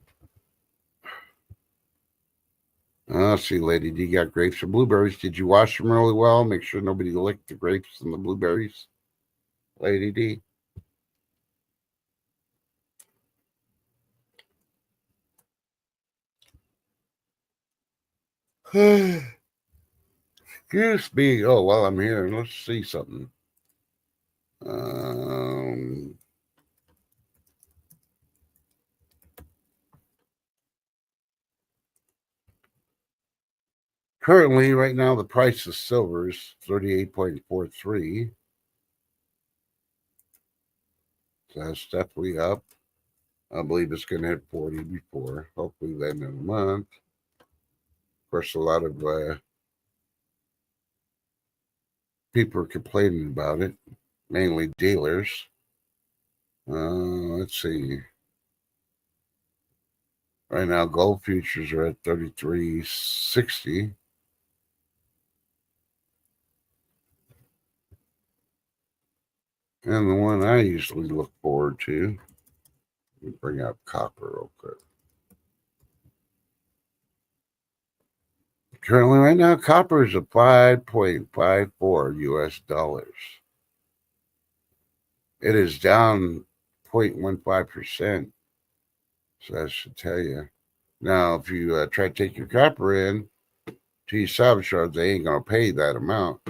Speaker 1: See, Lady D got grapes and blueberries. Did you wash them really well? Make sure nobody licked the grapes and the blueberries, Lady D. Excuse me. Oh, while I'm here, let's see something. Currently, right now, the price of silver is 38.43. So that's definitely up. I believe it's going to hit 40 before, hopefully the end of the month. Of course, a lot of people are complaining about it, mainly dealers. Let's see. Right now, gold futures are at 33.60. And the one I usually look forward to, let me bring out copper real quick. Currently, right now, copper is at 5.54 US dollars. It is down 0.15%. So that should tell you. Now, if you try to take your copper in to your salvage yard, they ain't going to pay that amount.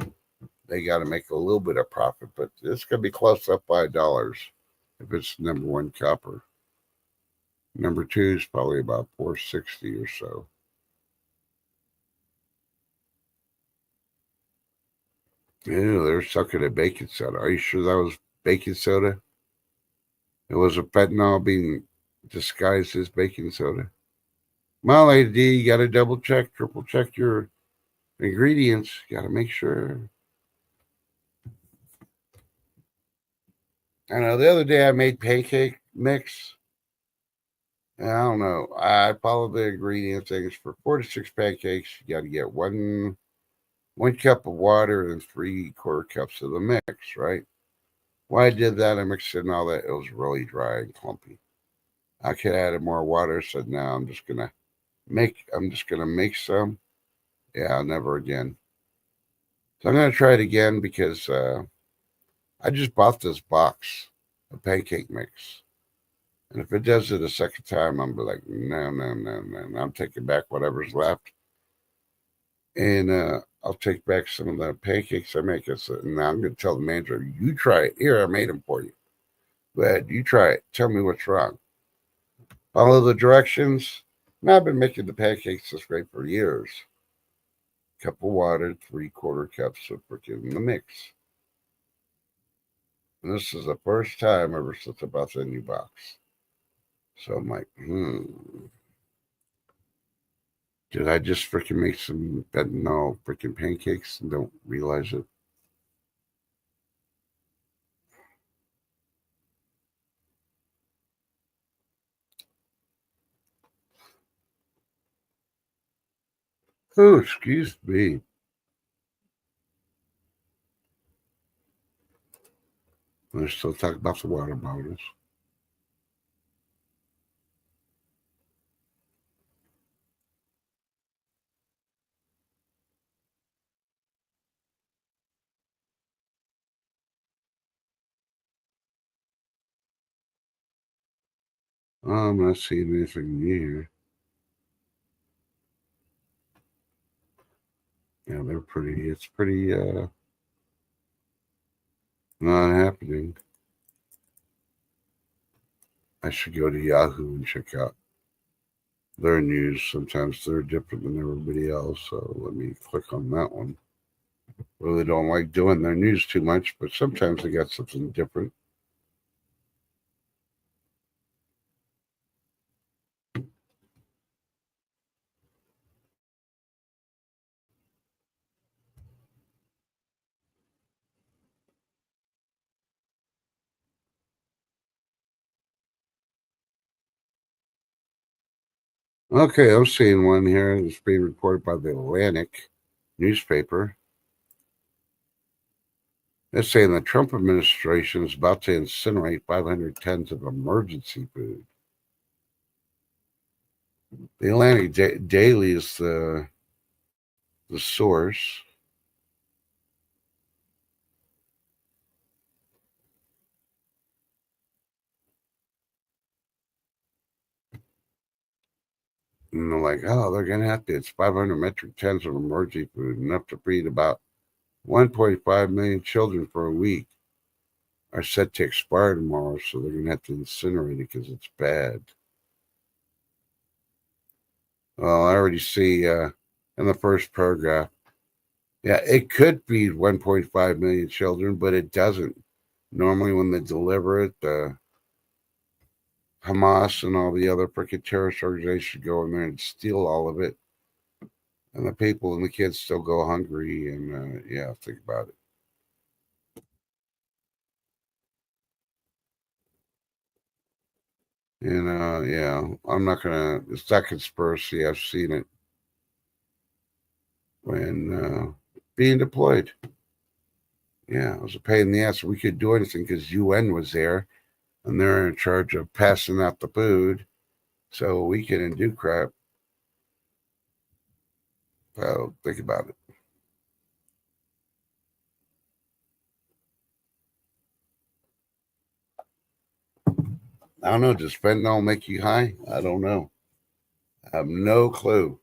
Speaker 1: They got to make a little bit of profit, but it's going to be close up $5 if it's number one copper. Number two is probably about 460 or so. Yeah, they're sucking at baking soda. Are you sure that was baking soda? It was a fentanyl being disguised as baking soda. My lady, you got to double check, triple check your ingredients. You got to make sure. I know the other day I made pancake mix. I don't know. I followed the ingredient things for 4 to 6 pancakes. You got to get one cup of water and 3/4 cups of the mix, right? When I did that, I mixed in all that. It was really dry and clumpy. I could have added more water. Said, no, I'm just gonna make some. Yeah, never again. So I'm gonna try it again because I just bought this box of pancake mix. And if it does it a second time, I'm like, no, no, no, no, no. I'm taking back whatever's left. And I'll take back some of the pancakes I make. And I'm going to tell the manager, you try it. Here, I made them for you. Go ahead, you try it. Tell me what's wrong. Follow the directions. Now, I've been making the pancakes this way for years. cup of water, 3/4 cups of freaking the mix. And this is the first time ever since I bought the new box. So I'm like, did I just freaking make some fentanyl freaking pancakes and don't realize it? Oh, excuse me. Let's still talk about the water bottles. I'm not seeing anything new. Yeah, they're pretty. It's pretty not happening. I should go to Yahoo and check out their news. Sometimes they're different than everybody else. So let me click on that one. Really don't like doing their news too much, but sometimes they got something different. Okay, I'm seeing one here that's being reported by the Atlantic newspaper. It's saying the Trump administration is about to incinerate 500 tons of emergency food. The Atlantic Daily is the source. And they're like, oh, they're going to have to. It's 500 metric tons of emergency food, enough to feed about 1.5 million children for a week, are set to expire tomorrow. So they're going to have to incinerate it because it's bad. Well, I already see in the first paragraph, yeah, it could feed 1.5 million children, but it doesn't. Normally, when they deliver it, Hamas and all the other freaking terrorist organizations go in there and steal all of it. And the people and the kids still go hungry. And yeah, think about it. And yeah, I'm not gonna. It's not conspiracy. I've seen it when being deployed. Yeah, it was a pain in the ass. We could do anything because UN was there, and they're in charge of passing out the food, so we couldn't do crap. So think about it. I don't know. Does fentanyl make you high? I don't know. I have no clue.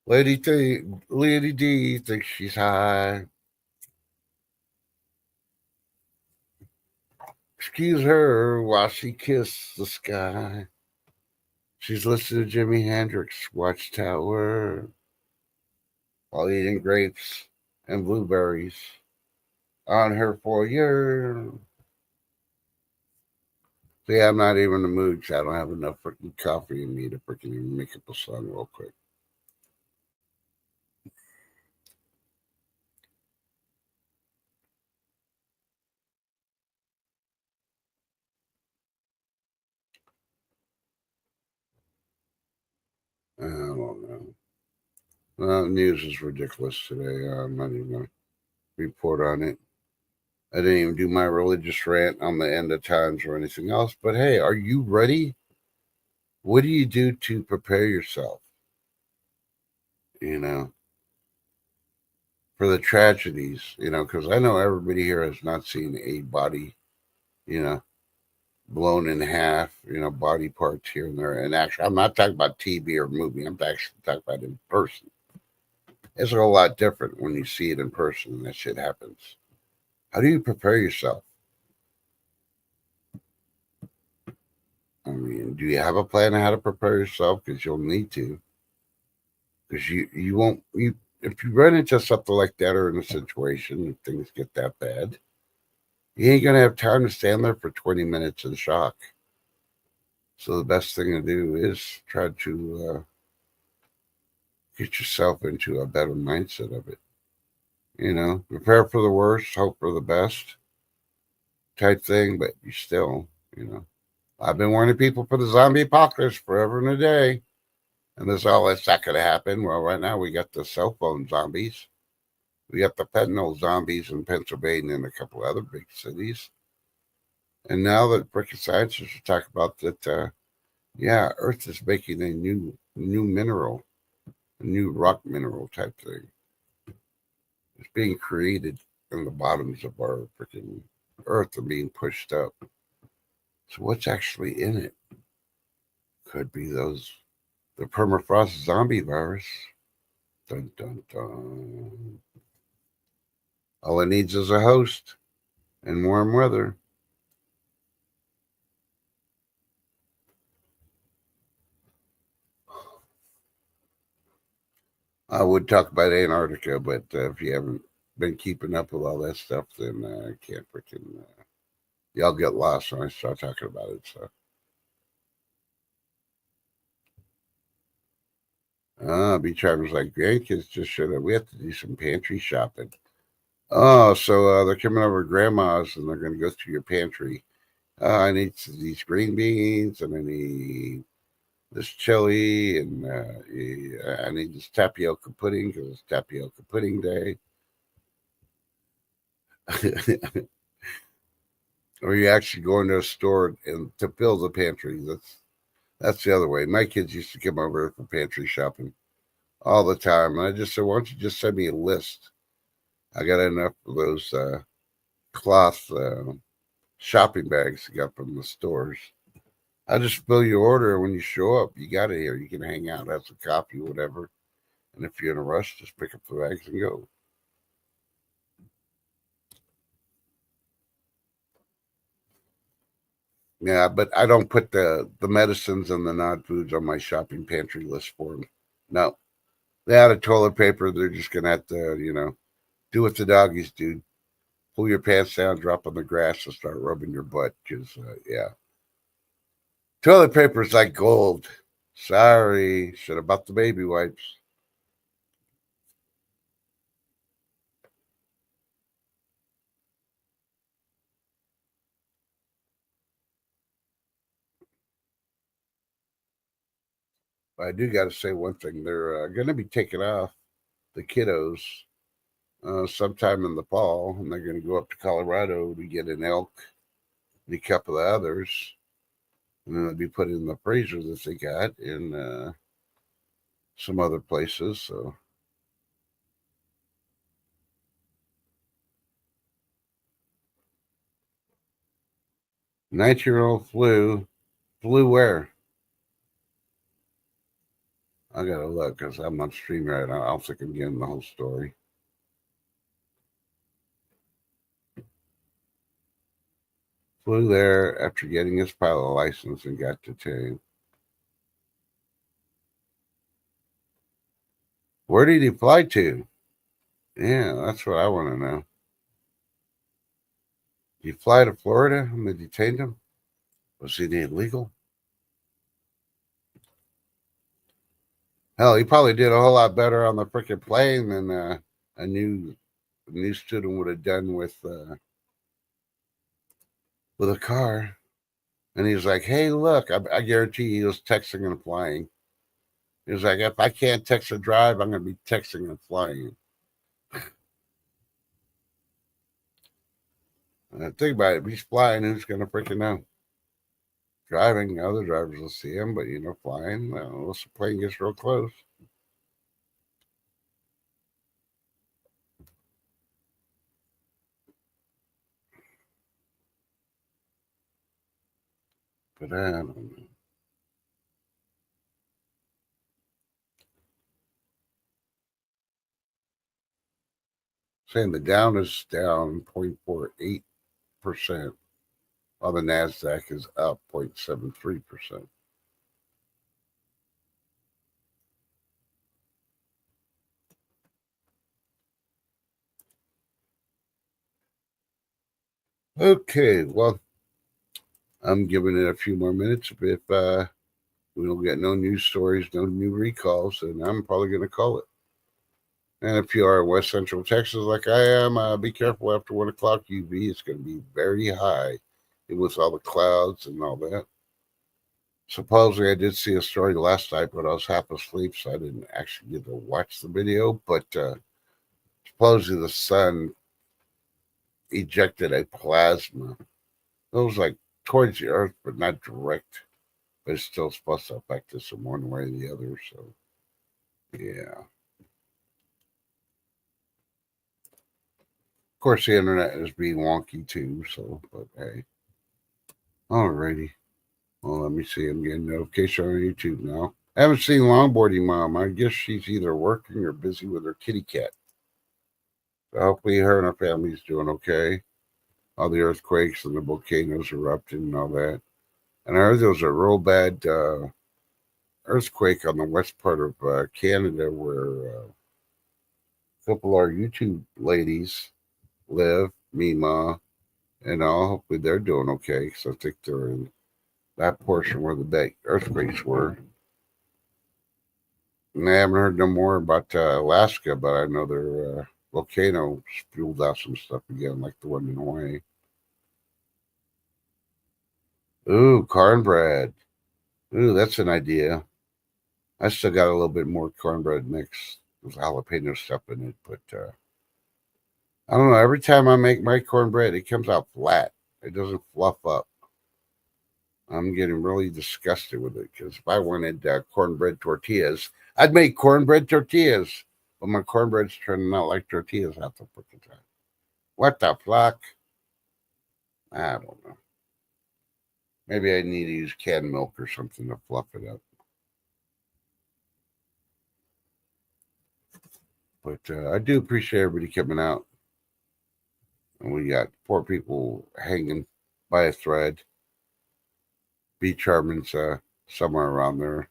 Speaker 1: Lady D thinks she's high. Excuse her while she kissed the sky. She's listening to Jimi Hendrix Watchtower while eating grapes and blueberries on her foyer. See, I'm not even in the mood. I don't have enough freaking coffee in me to freaking even make up a song real quick. I don't know. The news is ridiculous today. I'm not even going to report on it. I didn't even do my religious rant on the end of times or anything else. But hey, are you ready? What do you do to prepare yourself? You know, for the tragedies, because I know everybody here has not seen a body, you know, blown in half, body parts here and there. And actually, I'm not talking about TV or movie. I'm actually talking about in person. It's a whole lot different when you see it in person and that shit happens. How do you prepare yourself? I mean, do you have a plan on how to prepare yourself? Because you'll need to. Because you won't you if you run into something like that or in a situation and things get that bad, you ain't gonna have time to stand there for 20 minutes in shock. So the best thing to do is try to get yourself into a better mindset of it. Prepare for the worst, hope for the best type thing, but you still, I've been warning people for the zombie apocalypse forever and a day. And this all that's not going to happen. Well, right now we got the cell phone zombies. We got the fentanyl zombies in Pennsylvania and a couple other big cities. And now that freaking scientists are talking about that, yeah, Earth is making a new mineral, a new rock mineral type thing. It's being created in the bottoms of our freaking Earth and being pushed up. So what's actually in it? Could be the permafrost zombie virus. Dun dun dun. All it needs is a host and warm weather. I would talk about Antarctica, but if you haven't been keeping up with all that stuff, then I can't freaking. Y'all get lost when I start talking about it. So, Beach Drivers like grandkids just showed up. We have to do some pantry shopping. Oh, so they're coming over to grandma's and they're going to go through your pantry. I need these green beans and I need this chili and I need this tapioca pudding because it's tapioca pudding day. Or you actually go into a store and to fill the pantry. That's the other way. My kids used to come over for pantry shopping all the time, and I just said, "Why don't you just send me a list? I got enough of those cloth shopping bags you got from the stores. I just fill your order when you show up. You got it here. You can hang out, have some coffee, whatever. And if you're in a rush, just pick up the bags and go." Yeah, but I don't put the medicines and the non foods on my shopping pantry list for them. No, they out of toilet paper. They're just gonna have to, do what the doggies do: pull your pants down, drop on the grass, and start rubbing your butt. Because yeah, toilet paper is like gold. Sorry, should have bought the baby wipes. But I do got to say one thing: they're going to be taking off the kiddos sometime in the fall, and they're going to go up to Colorado to get an elk and a couple of others, and then they'll be put in the freezer that they got in some other places. So 19-year-old flew where? I gotta look because I'm on stream right now. I don't think I'm getting the whole story. Flew there after getting his pilot license and got detained. Where did he fly to? Yeah, that's what I want to know. Did he fly to Florida and they detained him? Was he illegal? Hell, he probably did a whole lot better on the freaking plane than a new student would have done with a car. And he was like, "Hey, look, I guarantee he was texting and flying." He was like, "If I can't text or drive, I'm going to be texting and flying." Think about it. If he's flying, who's going to freaking know? Driving, other drivers will see him, but flying, well, unless the plane gets real close. But I don't know. Saying the down is down 0.48%. while the NASDAQ is up 0.73%. Okay, well, I'm giving it a few more minutes. If we don't get no news stories, no new recalls, then I'm probably going to call it. And if you are in West Central Texas like I am, be careful after 1 o'clock UV. It's going to be very high with all the clouds and all that. Supposedly, I did see a story last night, but I was half asleep, so I didn't actually get to watch the video. But supposedly, the sun ejected a plasma. It was like towards the Earth, but not direct. But it's still supposed to affect us in one way or the other. So, yeah. Of course, the internet is being wonky too. So, but hey. Alrighty. Well, let me see. I'm getting notification on YouTube now. I haven't seen Longboarding Mom. I guess she's either working or busy with her kitty cat. So hopefully her and her family's doing okay. All the earthquakes and the volcanoes erupting and all that. And I heard there was a real bad earthquake on the west part of Canada where a couple of our YouTube ladies live, Mima and all. Hopefully they're doing okay because I think they're in that portion where the big earthquakes were. And I haven't heard no more about Alaska, but I know their volcano spewed out some stuff again, like the one in Hawaii. Ooh, cornbread. Ooh, that's an idea. I still got a little bit more cornbread mix with jalapeno stuff in it, but I don't know. Every time I make my cornbread, it comes out flat. It doesn't fluff up. I'm getting really disgusted with it because if I wanted cornbread tortillas, I'd make cornbread tortillas. But my cornbread's turning out like tortillas half the freaking time. What the fuck? I don't know. Maybe I need to use canned milk or something to fluff it up. But I do appreciate everybody coming out. And we got poor people hanging by a thread. Beach Harmon's somewhere around there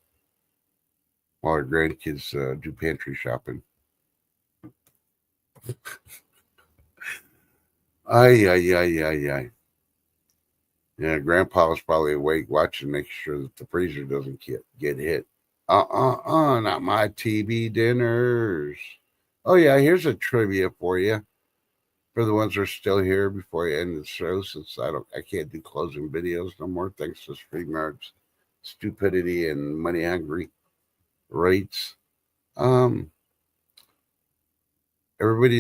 Speaker 1: while our grandkids do pantry shopping. Ay. Yeah, Grandpa was probably awake watching, making sure that the freezer doesn't get hit. Not my TV dinners. Oh yeah, here's a trivia for you. For the ones that are still here before I end the show, since I can't do closing videos no more, thanks to StreamYard's stupidity and money hungry rates. Everybody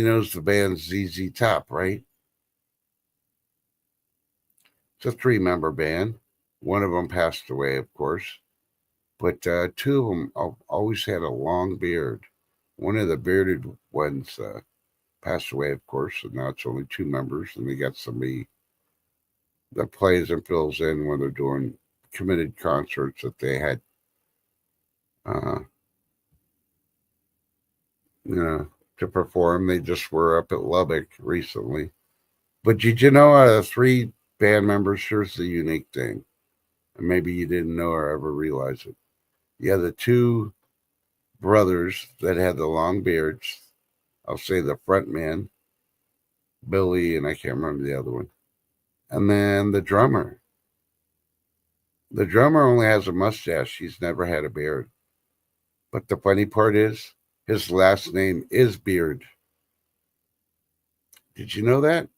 Speaker 1: knows the band ZZ Top, right? It's a 3-member band. One of them passed away, of course, but 2 of them always had a long beard. One of the bearded ones passed away, of course, and now it's only 2 members, and they got somebody that plays and fills in when they're doing committed concerts that they had, to perform. They just were up at Lubbock recently. But did you know 3 band members? Here's the unique thing, and maybe you didn't know or ever realize it. Yeah, the 2 brothers that had the long beards, I'll say the front man, Billy, and I can't remember the other one. And then the drummer. The drummer only has a mustache. He's never had a beard. But the funny part is, his last name is Beard. Did you know that?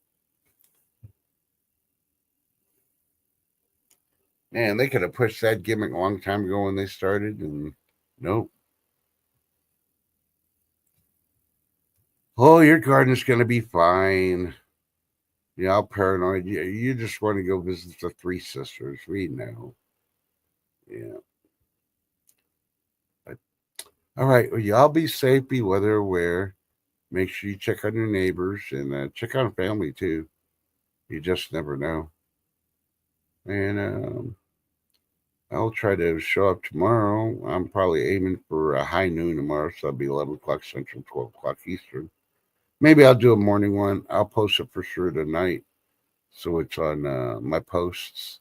Speaker 1: Man, they could have pushed that gimmick a long time ago when they started, and nope. Oh, your garden's going to be fine. You're all paranoid. You just want to go visit the 3 sisters. We know. Yeah. But, all right. Well, y'all be safe, be weather aware. Make sure you check on your neighbors and check on family too. You just never know. And I'll try to show up tomorrow. I'm probably aiming for a high noon tomorrow, so it'll be 11 o'clock Central, 12 o'clock Eastern. Maybe I'll do a morning one. I'll post it for sure tonight switch on my posts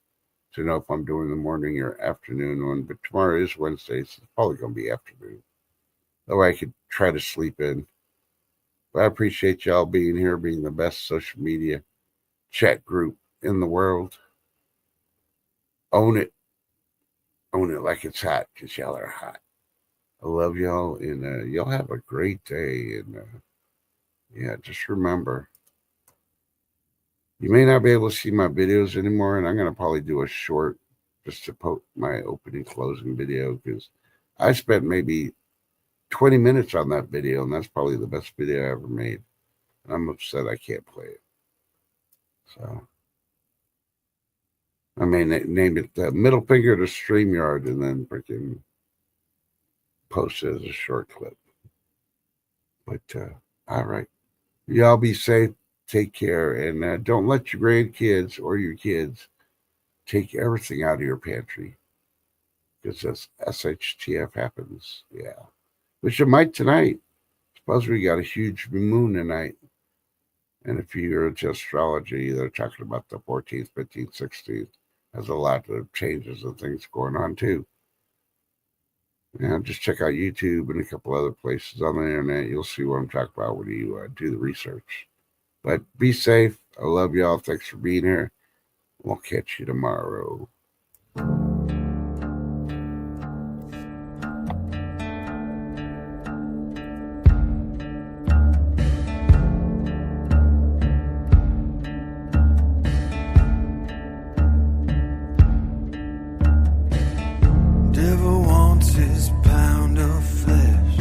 Speaker 1: to know if I'm doing the morning or afternoon one. But tomorrow is Wednesday, so it's probably going to be afternoon. That way I could try to sleep in. But I appreciate y'all being here, being the best social media chat group in the world. Own it. Own it like it's hot, because y'all are hot. I love y'all, and y'all have a great day. And yeah, just remember, you may not be able to see my videos anymore, and I'm going to probably do a short just to post my opening closing video, because I spent maybe 20 minutes on that video, and that's probably the best video I ever made. And I'm upset I can't play it. So I may name it Middle Finger to StreamYard and then freaking post it as a short clip. But all right. Y'all be safe. Take care. And don't let your grandkids or your kids take everything out of your pantry, because that's SHTF happens. Yeah. Which it might tonight. Suppose we got a huge moon tonight. And if you're into astrology, they're talking about the 14th, 15th, 16th. There's a lot of changes and things going on too. Yeah, just check out YouTube and a couple other places on the internet. You'll see what I'm talking about when you do the research. But be safe. I love y'all. Thanks for being here. We'll catch you tomorrow.
Speaker 2: Devil wants his pound of flesh.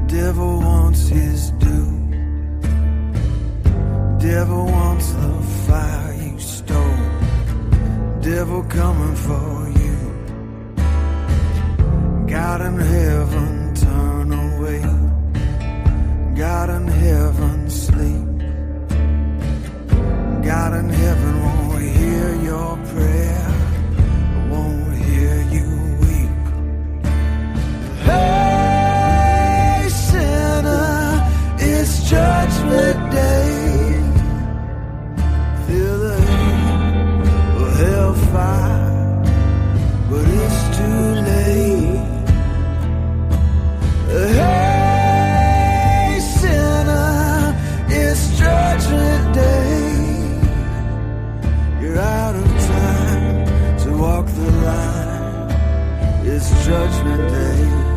Speaker 2: Devil wants his due. Devil wants the fire you stole. Devil coming for you. God in heaven, turn away. God in heaven, sleep. God in heaven won't hear your prayer. Won't hear you weep. Hey, sinner, it's judgment day. Feel the heat of hellfire, but it's too late. Hey, sinner, it's judgment day. You're out of time to walk the line. It's judgment day.